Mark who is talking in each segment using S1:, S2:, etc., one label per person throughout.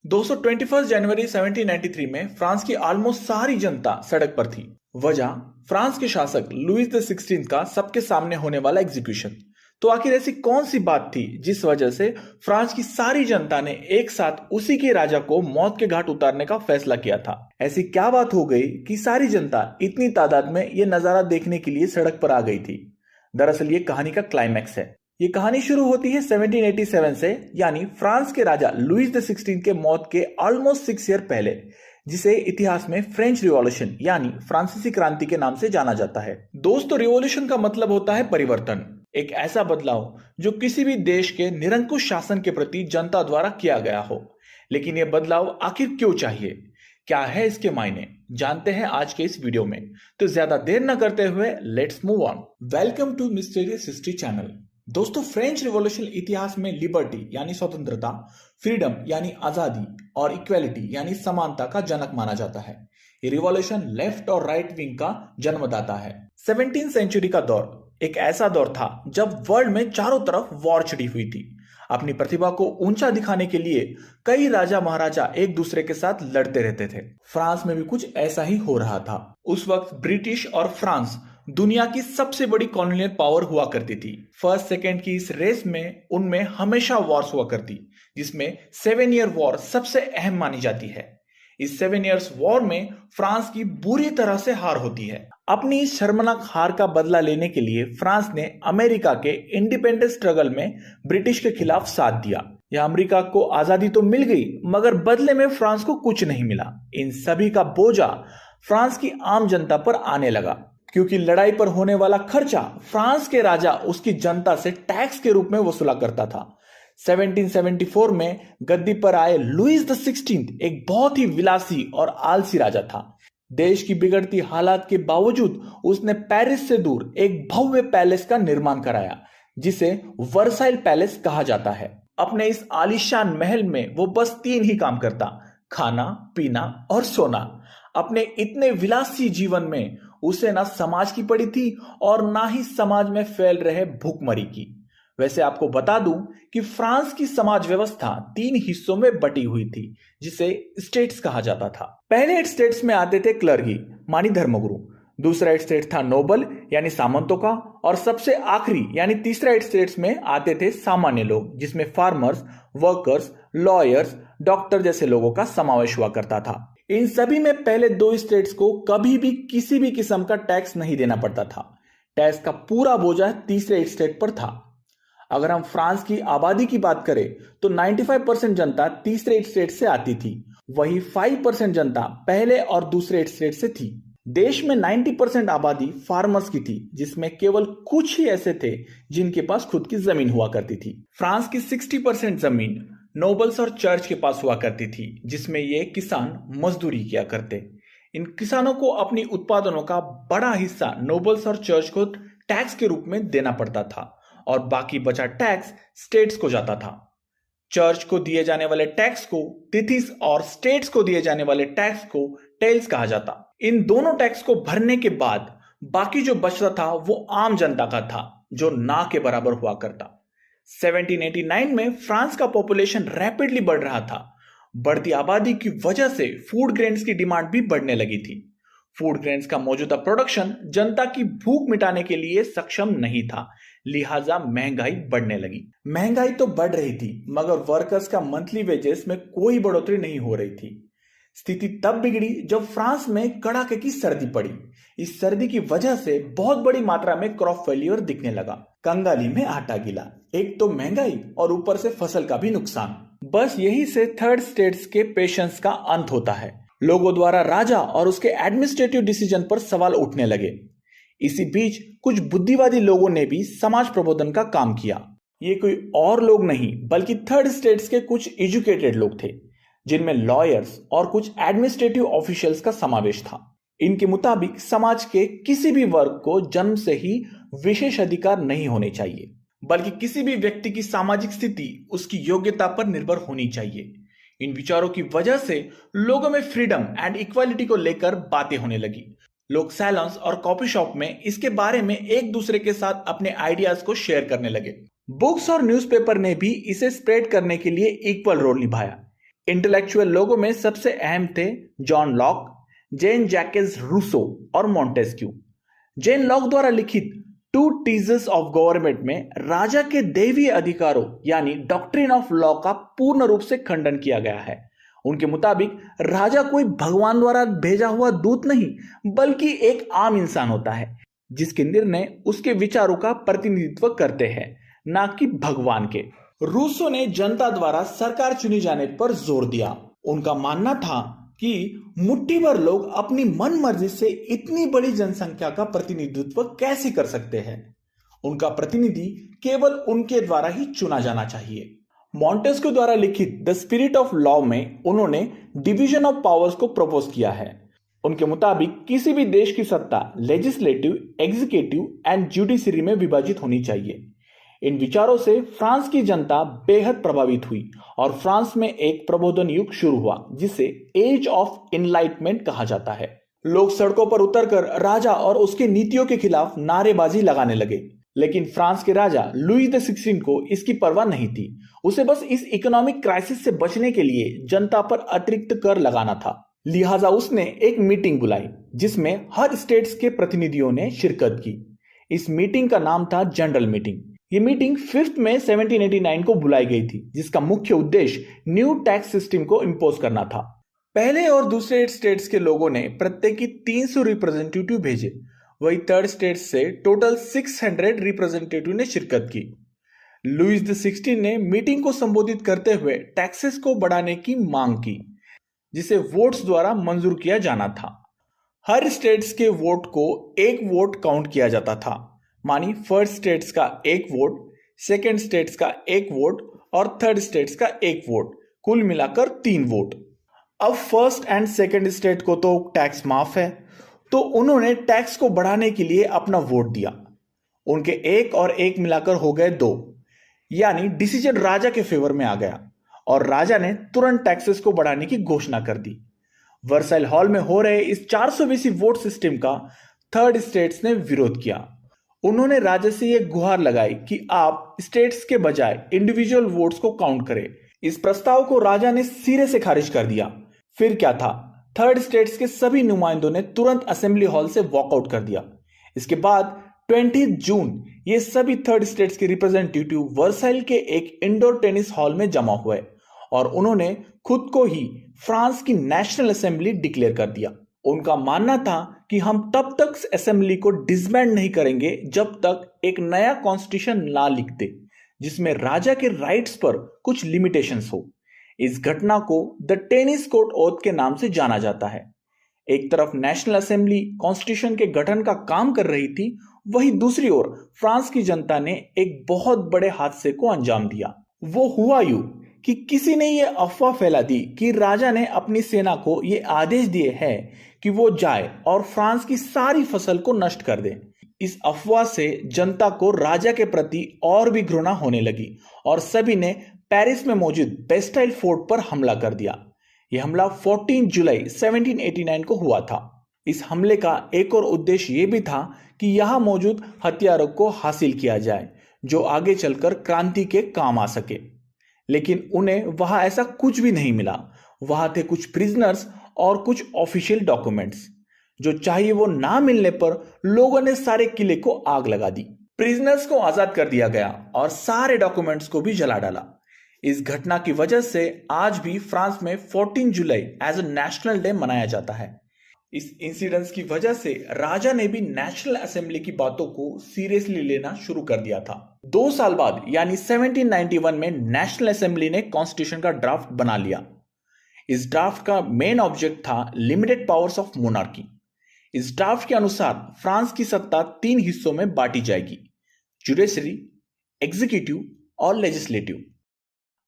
S1: दोस्तों 21 जनवरी 1793 में फ्रांस की ऑलमोस्ट सारी जनता सड़क पर थी। वजह फ्रांस के शासक लुईस द 16 का सबके सामने होने वाला एग्जीक्यूशन। तो आखिर ऐसी कौन सी बात थी जिस वजह से फ्रांस की सारी जनता ने एक साथ उसी के राजा को मौत के घाट उतारने का फैसला किया था? ऐसी क्या बात हो गई कि सारी जनता इतनी तादाद में यह नजारा देखने के लिए सड़क पर आ गई थी? दरअसल ये कहानी का क्लाइमैक्स है। ये कहानी शुरू होती है 1787 से, यानी फ्रांस के राजा लुईस द 16 के मौत के ऑलमोस्ट 6 ईयर पहले, जिसे इतिहास में फ्रेंच रिवॉल्यूशन यानी फ्रांसीसी क्रांति के नाम से जाना जाता है। दोस्तों रिवॉल्यूशन का मतलब होता है परिवर्तन, एक ऐसा बदलाव जो किसी भी देश के निरंकुश शासन के प्रति जनता द्वारा किया गया हो। लेकिन यह बदलाव आखिर क्यों चाहिए, क्या है इसके मायने, जानते हैं आज के इस वीडियो में। तो ज्यादा देर न करते हुए let's move on. Welcome to mysterious history channel. दोस्तों फ्रेंच रिवॉल्यूशन इतिहास में लिबर्टी यानी स्वतंत्रता, फ्रीडम यानी आजादी और इक्वेलिटी यानी समानता का जनक माना जाता है। ये रिवॉल्यूशन लेफ्ट और राइट विंग का जन्मदाता है। 17वीं सेंचुरी का दौर एक ऐसा दौर था जब वर्ल्ड में चारों तरफ वॉर छिड़ी हुई थी। अपनी प्रतिभा को ऊंचा दिखाने के लिए कई राजा महाराजा एक दूसरे के साथ लड़ते रहते थे। फ्रांस में भी कुछ ऐसा ही हो रहा था। उस वक्त ब्रिटिश और फ्रांस दुनिया की सबसे बड़ी कॉलोनियल पावर हुआ करती थी। फर्स्ट सेकेंड की इस रेस में उनमें हमेशा वॉर्स हुआ करती, जिसमें 7 ईयर वॉर सबसे अहम मानी जाती है। इस 7 इयर्स वॉर में फ्रांस की बुरी तरह से हार होती है। अपनी इस शर्मनाक हार का बदला लेने के लिए फ्रांस ने अमेरिका के इंडिपेंडेंस स्ट्रगल में ब्रिटिश के खिलाफ साथ दिया। यह अमेरिका को आजादी तो मिल गई, मगर बदले में फ्रांस को कुछ नहीं मिला। इन सभी का बोझा फ्रांस की आम जनता पर आने लगा, क्योंकि लड़ाई पर होने वाला खर्चा फ्रांस के राजा उसकी जनता से टैक्स के रूप में वसूला करता था। 1774 में गद्दी पर आए लुईस द 16 एक बहुत ही विलासी और आलसी राजा था। देश की बिगड़ती हालात के बावजूद उसने पेरिस से दूर एक भव्य पैलेस का निर्माण कराया, जिसे वर्साइल पैलेस कहा जाता है। अपने इस आलीशान महल में वो बस 3 ही काम करता, खाना, पीना और सोना। अपने इतने विलासी जीवन में उसे ना समाज की पड़ी थी और ना ही समाज में फैल रहे भूखमरी की। वैसे आपको बता दूं कि फ्रांस की समाज व्यवस्था 3 हिस्सों में बटी हुई थी, जिसे स्टेट्स कहा जाता था। पहले स्टेट्स में आते थे क्लर्गी मानी धर्मगुरु, दूसरा स्टेट था नोबल यानी सामंतों का, और सबसे आखिरी यानी तीसरा स्टेट्स में आते थे सामान्य लोग, जिसमें फार्मर्स, वर्कर्स, लॉयर्स, डॉक्टर जैसे लोगों का समावेश हुआ करता था। इन सभी में पहले 2 स्टेट्स को कभी भी किसी भी किस्म का टैक्स नहीं देना पड़ता था। टैक्स का पूरा बोझा तीसरे स्टेट पर था। अगर हम फ्रांस की आबादी की बात करें तो 95% जनता तीसरे स्टेट से आती थी, वही 5% जनता पहले और दूसरे स्टेट से थी। देश में 90% आबादी फार्मर्स की थी, जिसमें केवल कुछ ही ऐसे थे जिनके पास खुद की जमीन हुआ करती थी। फ्रांस की 60% जमीन नोबल्स और चर्च के पास हुआ करती थी, जिसमें ये किसान मजदूरी किया करते। इन किसानों को अपनी उत्पादनों का बड़ा हिस्सा नोबल्स और चर्च को टैक्स के रूप में देना पड़ता था, और बाकी बचा टैक्स स्टेट्स को जाता था। चर्च को दिए जाने वाले टैक्स को तिथिस और स्टेट्स को दिए जाने वाले टैक्स को टेल्स कहा जाता। इन दोनों टैक्स को भरने के बाद बाकी जो बचता था वो आम जनता का था, जो ना के बराबर हुआ करता। 1789 में फ्रांस का पॉपुलेशन रैपिडली बढ़ रहा था। बढ़ती आबादी की वजह से फूड ग्रेन्स की डिमांड भी बढ़ने लगी थी। फूड ग्रेन्स का मौजूदा प्रोडक्शन जनता की भूख मिटाने के लिए सक्षम नहीं था, लिहाजा महंगाई बढ़ने लगी। महंगाई तो बढ़ रही थी, मगर वर्कर्स का मंथली वेजेस में कोई बढ़ोतरी नहीं हो रही थी। स्थिति तब बिगड़ी जब फ्रांस में कड़ाके की सर्दी पड़ी। इस सर्दी की वजह से बहुत बड़ी मात्रा में क्रॉप फेल्यूर दिखने लगा। कंगाली में आटा गिला, एक तो महंगाई और ऊपर से फसल का भी नुकसान। बस यही से थर्ड स्टेट्स के पेशेंस का अंत होता है। लोगों द्वारा राजा और उसके एडमिनिस्ट्रेटिव डिसीजन पर सवाल उठने लगे। इसी बीच कुछ बुद्धिवादी लोगों ने भी समाज प्रबोधन का काम किया। ये कोई और लोग नहीं बल्कि थर्ड स्टेट्स के कुछ एजुकेटेड लोग थे, जिनमें लॉयर्स और कुछ एडमिनिस्ट्रेटिव ऑफिशियल्स का समावेश था। इनके मुताबिक समाज के किसी भी वर्ग को जन्म से ही विशेष अधिकार नहीं होने चाहिए, बल्कि किसी भी व्यक्ति की सामाजिक स्थिति उसकी योग्यता पर निर्भर होनी चाहिए। इन विचारों की वजह से लोगों में फ्रीडम एंड इक्वालिटी को लेकर बातें होने लगी। लोग सैलून्स और कॉफी शॉप में इसके बारे में एक दूसरे के साथ अपने आइडियाज को शेयर करने लगे। बुक्स और न्यूज़पेपर ने भी इसे स्प्रेड करने के लिए इक्वल रोल निभाया। इंटेलेक्चुअल लोगों में सबसे अहम थे जॉन लॉक, जेन जैकेस रूसो और मॉन्टेस्क्यू। जेन लॉक द्वारा लिखित टू टीजेस ऑफ गवर्नमेंट में राजा के दैवीय अधिकारों यानी डॉक्ट्रिन ऑफ लॉ का पूर्ण रूप से खंडन किया गया है। उनके मुताबिक राजा कोई भगवान द्वारा भेजा हुआ दूत नहीं बल्कि एक आम इंसान होता है जिसके निर्णय उसके विचारों का प्रतिनिधित्व करते हैं, ना कि भगवान के। रूसो ने जनता द्वारा सरकार चुनी जाने पर जोर दिया। उनका मानना था कि मुट्ठी भर लोग अपनी मन मर्जी से इतनी बड़ी जनसंख्या का प्रतिनिधित्व कैसे कर सकते हैं। उनका प्रतिनिधि केवल उनके द्वारा ही चुना जाना चाहिए। मॉन्टेस्क्यू द्वारा लिखित द स्पिरिट ऑफ लॉ में उन्होंने डिवीजन ऑफ पावर्स को प्रपोज किया है। उनके मुताबिक किसी भी देश की सत्ता लेजिस्लेटिव, एग्जीक्यूटिव एंड जुडिशरी में विभाजित होनी चाहिए। इन विचारों से फ्रांस की जनता बेहद प्रभावित हुई और फ्रांस में एक प्रबोधन युग शुरू हुआ जिसे एज ऑफ इनलाइटमेंट कहा जाता है। लोग सड़कों पर उतरकर राजा और उसकी नीतियों के खिलाफ नारेबाजी लगाने लगे, लेकिन फ्रांस के राजा लुई द 16 को इसकी परवाह नहीं थी। उसे बस इस इकोनॉमिक क्राइसिस से बचने के लिए जनता पर अतिरिक्त कर लगाना था। लिहाजा उसने एक मीटिंग बुलाई जिसमें हर स्टेट्स के प्रतिनिधियों ने शिरकत की। इस मीटिंग का नाम था जनरल मीटिंग। ये मीटिंग 5 मई 1789 को बुलाई गई थी, जिसका मुख्य उद्देश्य न्यू टैक्स सिस्टम को इंपोज करना था। पहले और दूसरे स्टेट्स के लोगों ने प्रत्येक की 300 रिप्रेजेंटेटिव भेजे, वही थर्ड स्टेट से टोटल 600 रिप्रेजेंटेटिव ने शिरकत की। लुईस द 16 ने मीटिंग को संबोधित करते हुए टैक्सेस को बढ़ाने की मांग की, जिसे वोट्स द्वारा मंजूर किया जाना था। हर स्टेट्स के वोट को एक वोट काउंट किया जाता था, मानी फर्स्ट स्टेट्स का एक वोट, सेकेंड स्टेट्स का एक वोट और थर्ड स्टेट्स का एक वोट, कुल मिलाकर 3 वोट। अब फर्स्ट एंड सेकेंड स्टेट को तो टैक्स माफ है, तो उन्होंने टैक्स को बढ़ाने के लिए अपना वोट दिया। उनके एक और एक मिलाकर हो गए 2, यानी डिसीजन राजा के फेवर में आ गया और राजा ने तुरंत टैक्सेस को बढ़ाने की घोषणा कर दी। वर्साइल हॉल में हो रहे इस 420 वोट सिस्टम का थर्ड स्टेट्स ने विरोध किया। उन्होंने राजा से यह गुहार लगाई कि आप स्टेट्स के बजाय इंडिविजुअल वोट्स को काउंट करें। इस प्रस्ताव को राजा ने सिरे से खारिज कर दिया। फिर क्या था, थर्ड स्टेट्स के सभी नुमाइंदों ने तुरंत असेंबली हॉल से वॉकआउट कर दिया। इसके बाद 20 जून ये सभी थर्ड स्टेट्स के रिप्रेजेंटेटिव वर्साइल के एक इंडोर टेनिस हॉल में जमा हुए और उन्होंने खुद को ही फ्रांस की नेशनल असेंबली डिक्लेयर कर दिया। उनका मानना था कि हम तब तक असेंबली को डिसबैंड नहीं करेंगे जब तक एक नया कॉन्स्टिट्यूशन ना लिख दे जिसमें राजा के राइट्स पर कुछ लिमिटेशंस हो। इस घटना को द टेनिस कोर्ट ओथ के नाम से जाना जाता है। एक तरफ नेशनल असेंबली कॉन्स्टिट्यूशन के गठन का काम कर रही थी, वहीं दूसरी ओर फ्रांस की जनता ने एक बहुत बड़े हादसे को अंजाम दिया। वो हुआ यूं कि किसी ने यह अफवाह फैला दी कि राजा ने अपनी सेना को यह आदेश दिए हैं कि वो जाए और फ्रांस की सारी फसल को नष्ट कर दे। इस अफवाह से जनता को राजा के प्रति और भी घृणा होने लगी और सभी ने पेरिस में मौजूद बेस्टाइल फोर्ट पर हमला कर दिया। यह हमला 14 जुलाई 1789 को हुआ था। इस हमले का एक और उद्देश्य यह भी था कि यहां मौजूद हथियारों को हासिल किया जाए जो आगे चलकर क्रांति के काम आ सके, लेकिन उन्हें वहां ऐसा कुछ भी नहीं मिला। वहां थे कुछ प्रिजनर्स और कुछ ऑफिशियल डॉक्यूमेंट्स जो चाहिए वो ना मिलने पर लोगों ने सारे किले को आग लगा दी। प्रिजनर्स को आजाद कर दिया गया और सारे डॉक्यूमेंट्स को भी जला डाला। इस घटना की वजह से आज भी फ्रांस में 14 जुलाई एज अ नेशनल डे मनाया जाता है। इस इंसिडेंस की वजह से राजा ने भी नेशनल असेंबली की बातों को सीरियसली लेना शुरू कर दिया था। 2 साल बाद यानी 1791 में नेशनल असेंबली ने कॉन्स्टिट्यूशन का ड्राफ्ट बना लिया। इस ड्राफ्ट का मेन ऑब्जेक्ट था लिमिटेड पावर्स ऑफ मोनार्की। इस ड्राफ्ट के अनुसार फ्रांस की सत्ता 3 हिस्सों में बांटी जाएगी, जुडिशरी, एग्जीक्यूटिव और लेजिस्लेटिव।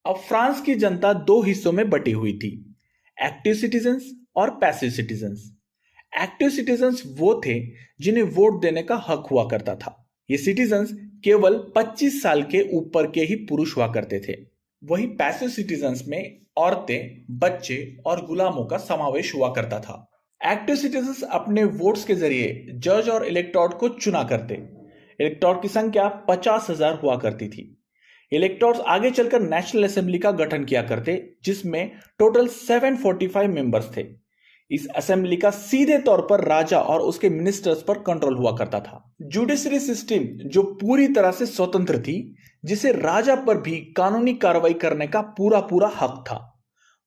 S1: अब फ्रांस की जनता 2 हिस्सों में बटी हुई थी, एक्टिव सिटीजन्स और पैसिव सिटीजन्स। एक्टिव सिटीजन्स वो थे जिन्हें वोट देने का हक हुआ करता था। ये सिटीजन्स केवल 25 साल के ऊपर के ही पुरुष हुआ करते थे। वही पैसिव सिटीजन्स में औरतें, बच्चे और गुलामों का समावेश हुआ करता था। एक्टिव सिटीजन्स अपने वोट्स के जरिए जज और इलेक्टोरेट को चुना करते। इलेक्टोरेट की संख्या 50,000 हुआ करती थी। इलेक्टोर्स आगे चलकर नेशनल असेंबली का गठन किया करते, जिसमें टोटल 745 मेंबर्स थे। इस असेंबली का सीधे तौर पर राजा और उसके मिनिस्टर्स पर कंट्रोल हुआ करता था। जुडिशरी सिस्टम जो पूरी तरह से स्वतंत्र थी, जिसे राजा पर भी कानूनी कार्रवाई करने का पूरा पूरा हक था।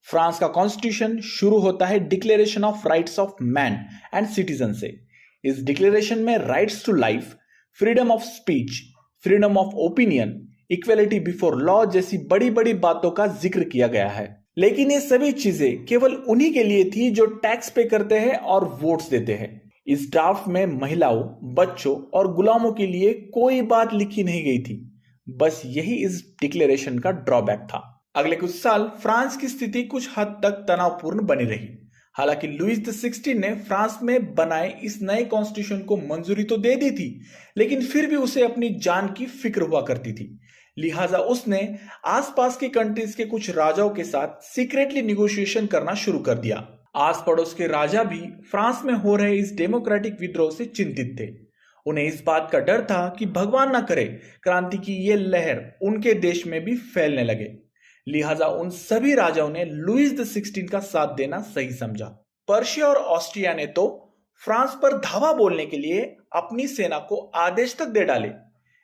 S1: फ्रांस का कॉन्स्टिट्यूशन शुरू होता है declaration of rights of man and citizen से। इस डिक्लेरेशन में rights to life, freedom of speech, freedom of opinion, equality before law जैसी बड़ी बड़ी बातों का जिक्र किया गया है। लेकिन ये सभी चीजें केवल उन्हीं के लिए थी जो टैक्स पे करते हैं और वोट्स देते हैं। इस ड्राफ्ट में महिलाओं, बच्चों और गुलामों के लिए कोई बात लिखी नहीं गई थी। बस यही इस डिक्लेरेशन का ड्रॉबैक था। अगले कुछ साल फ्रांस की स्थिति कुछ हद तक तनावपूर्ण बनी रही। हालांकि लुईस द 16 ने फ्रांस में बनाए इस नए कॉन्स्टिट्यूशन को मंजूरी तो दे दी थी, लेकिन फिर भी उसे अपनी जान की फिक्र हुआ करती थी। लिहाजा उसने आसपास के कंट्रीज के कुछ राजाओं के साथ सीक्रेटली निगोशिएशन करना शुरू कर दिया। आस पड़ोस के राजा भी फ्रांस में हो रहे इस डेमोक्रेटिक विद्रोह से चिंतित थे। उन्हें इस बात का डर था कि भगवान ना करे क्रांति की ये लहर उनके देश में भी फैलने लगे। लिहाजा उन सभी राजाओं ने लुईस द 16 का साथ देना सही समझा। पर्शिया और ऑस्ट्रिया ने तो फ्रांस पर धावा बोलने के लिए अपनी सेना को आदेश तक दे डाले,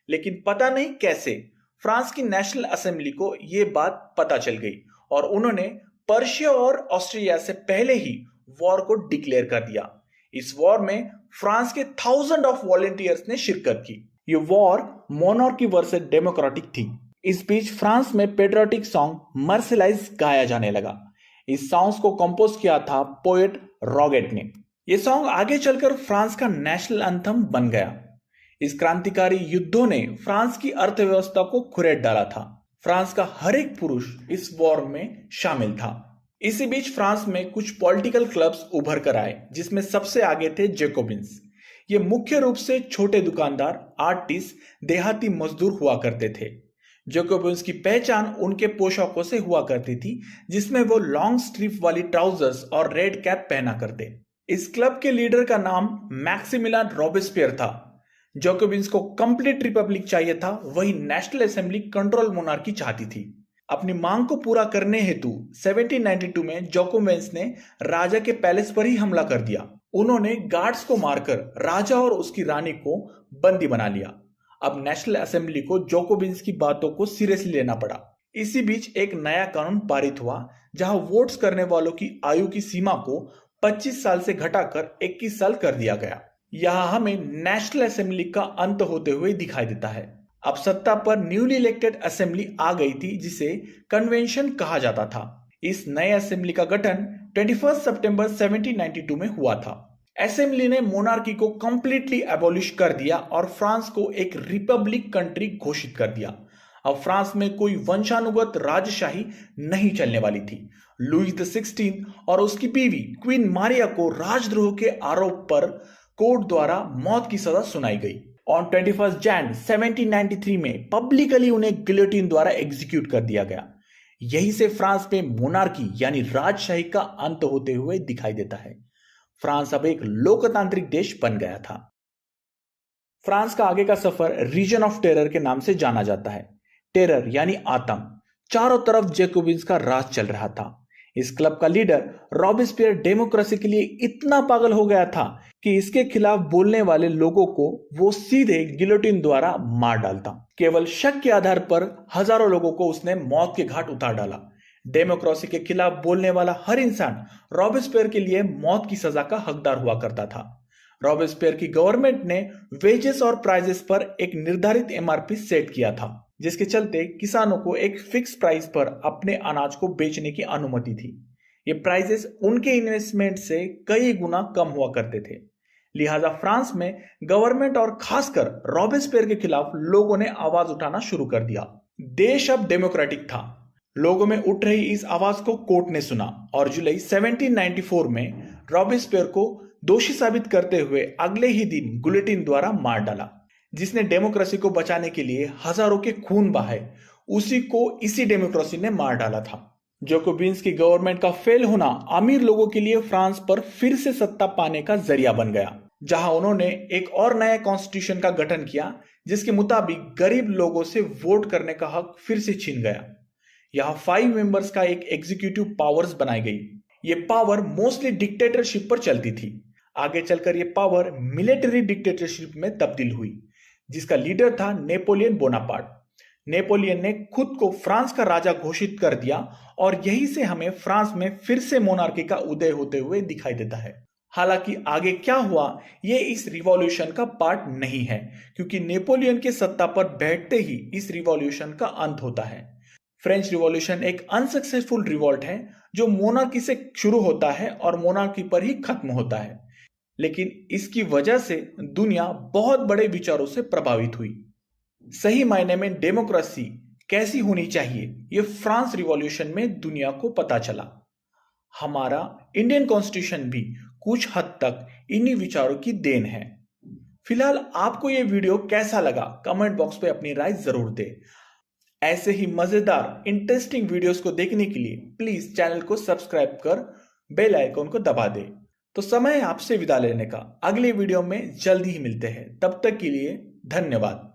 S1: लेकिन पता नहीं कैसे फ्रांस की नेशनल असेंबली को यह बात पता चल गई और उन्होंने पर्शिया और ऑस्ट्रिया से पहले ही वॉर को डिक्लेयर कर दिया। इस वॉर में फ्रांस के 1000 ऑफ वॉलंटियर्स ने शिरकत की। ये वॉर मोनार्की वर्सेस डेमोक्रेटिक थी। इस बीच फ्रांस में पेट्रियोटिक सॉन्ग मर्सिलाइज गाया जाने लगा। इस सॉन्ग्स को कंपोज किया था पोएट रॉगेट ने। यह सॉन्ग आगे चलकर फ्रांस का नेशनल एंथम बन गया। इस क्रांतिकारी युद्धों ने फ्रांस की अर्थव्यवस्था को खुरेद डाला था। फ्रांस का हर एक पुरुष इस वॉर में शामिल था। इसी बीच फ्रांस में कुछ पॉलिटिकल क्लब्स उभर कर आए, जिसमें सबसे आगे थे जैकोबिन्स। ये मुख्य रूप से छोटे दुकानदार, आर्टिस्ट, देहाती मजदूर हुआ करते थे। जैकोबिन्स की पहचान उनके पोशाकों से हुआ करती थी, जिसमें वो लॉन्ग स्लीव वाली ट्राउजर्स और रेड कैप पहना करते। इस क्लब के लीडर का नाम मैक्सिमिलियन रॉबेस्पियर था। जैकोबिन्स को कंप्लीट रिपब्लिक चाहिए था, वही नेशनल असेंबली कंट्रोल मोनार्की चाहती थी। अपनी मांग को पूरा करने हेतु 1792 में जैकोबिन्स ने राजा के पैलेस पर ही हमला कर दिया। उन्होंने गार्ड्स को मारकर राजा और उसकी रानी को बंदी बना लिया। अब नेशनल असेंबली को जैकोबिन्स की बातों को सीरियसली लेना पड़ा। इसी बीच एक नया कानून पारित हुआ, जहां वोट्स करने वालों की आयु की सीमा को 25 साल से घटाकर 21 साल कर दिया गया। यहां हमें नेशनल असेंबली का अंत होते हुए दिखाई देता है। अब सत्ता पर न्यूली इलेक्टेड असेंबली आ गई थी, जिसे कन्वेंशन कहा जाता था। इस नए असेंबली का गठन 21 सितंबर 1792 में हुआ था। असेंबली ने मोनार्की को कंप्लीटली एबॉलिश कर दिया और फ्रांस को एक रिपब्लिक कंट्री घोषित कर दिया। अब फ्रांस में कोई वंशानुगत राजशाही नहीं चलने वाली थी। लुईस द 16 और उसकी बीवी क्वीन मारिया को राजद्रोह के आरोप पर कोर्ट द्वारा मौत की सजा सुनाई गई। ऑन 21 जनवरी 1793 में पब्लिकली उन्हें गिलोटिन द्वारा एग्जीक्यूट कर दिया गया। यहीं से फ्रांस में मोनार्की यानी राजशाही का अंत होते हुए दिखाई देता है। फ्रांस अब एक लोकतांत्रिक देश बन गया था। फ्रांस का आगे का सफर रीजन ऑफ टेरर के नाम से जाना जाता है। टेरर यानी आतंक। चारों तरफ जैकोबिन्स का राज चल रहा था। इस क्लब का लीडर रॉबेस्पियर डेमोक्रेसी के लिए इतना पागल हो गया था कि इसके खिलाफ बोलने वाले लोगों को वो सीधे गिलोटिन द्वारा मार डालता। केवल शक के आधार पर हजारों लोगों को उसने मौत के घाट उतार डाला। डेमोक्रेसी के खिलाफ बोलने वाला हर इंसान रॉबेस्पियर के लिए मौत की सजा का हकदार हुआ करता था। रॉबेस्पियर की गवर्नमेंट ने वेजेस और प्राइजेस पर एक निर्धारित एमआरपी सेट किया था, जिसके चलते किसानों को एक फिक्स प्राइस पर अपने अनाज को बेचने की अनुमति थी। ये प्राइजेस उनके इन्वेस्टमेंट से कई गुना कम हुआ करते थे। लिहाजा फ्रांस में गवर्नमेंट और खासकर रॉबेस्पियर के खिलाफ लोगों ने आवाज उठाना शुरू कर दिया। देश अब डेमोक्रेटिक था। लोगों में उठ रही इस आवाज को कोर्ट ने सुना और जुलाई 1794 में रॉबेस्पियर को दोषी साबित करते हुए अगले ही दिन गिलोटिन द्वारा मार डाला। जिसने डेमोक्रेसी को बचाने के लिए हजारों के खून बहाए, उसी को इसी डेमोक्रेसी ने मार डाला था। जैकोबिन्स की गवर्नमेंट का फेल होना अमीर लोगों के लिए फ्रांस पर फिर से सत्ता पाने का जरिया बन गया, जहां उन्होंने एक और नया कॉन्स्टिट्यूशन का गठन किया, जिसके मुताबिक गरीब लोगों से वोट करने का हक फिर से छीन गया। यहाँ 5 मेंबर्स का एक एग्जीक्यूटिव पावर्स बनाई गई। ये पावर मोस्टली डिक्टेटरशिप पर चलती थी। आगे चलकर ये पावर मिलिट्री डिक्टेटरशिप में तब्दील हुई, जिसका लीडर था नेपोलियन बोनापार्ट। नेपोलियन ने खुद को फ्रांस का राजा घोषित कर दिया और यहीं से हमें फ्रांस में फिर से मोनार्की का उदय होते हुए दिखाई देता है। हालांकि आगे क्या हुआ ये इस रिवॉल्यूशन का पार्ट नहीं है, क्योंकि नेपोलियन के सत्ता पर बैठते ही इस रिवॉल्यूशन का अंत होता है। फ्रेंच रिवॉल्यूशन एक अनसक्सेसफुल रिवॉल्ट है जो मोनार्की से शुरू होता है और मोनार्की पर ही खत्म होता है, लेकिन इसकी वजह से दुनिया बहुत बड़े विचारों से प्रभावित हुई। सही मायने में डेमोक्रेसी कैसी होनी चाहिए ये फ्रांस रिवॉल्यूशन में दुनिया को पता चला। हमारा इंडियन कॉन्स्टिट्यूशन भी कुछ हद तक इन्हीं विचारों की देन है। फिलहाल आपको ये वीडियो कैसा लगा कमेंट बॉक्स पे अपनी राय जरूर दे। ऐसे ही मजेदार इंटरेस्टिंग वीडियोस को देखने के लिए प्लीज चैनल को सब्सक्राइब कर बेल आइकन को दबा दे। तो समय है आपसे विदा लेने का। अगले वीडियो में जल्दी ही मिलते हैं। तब तक के लिए धन्यवाद।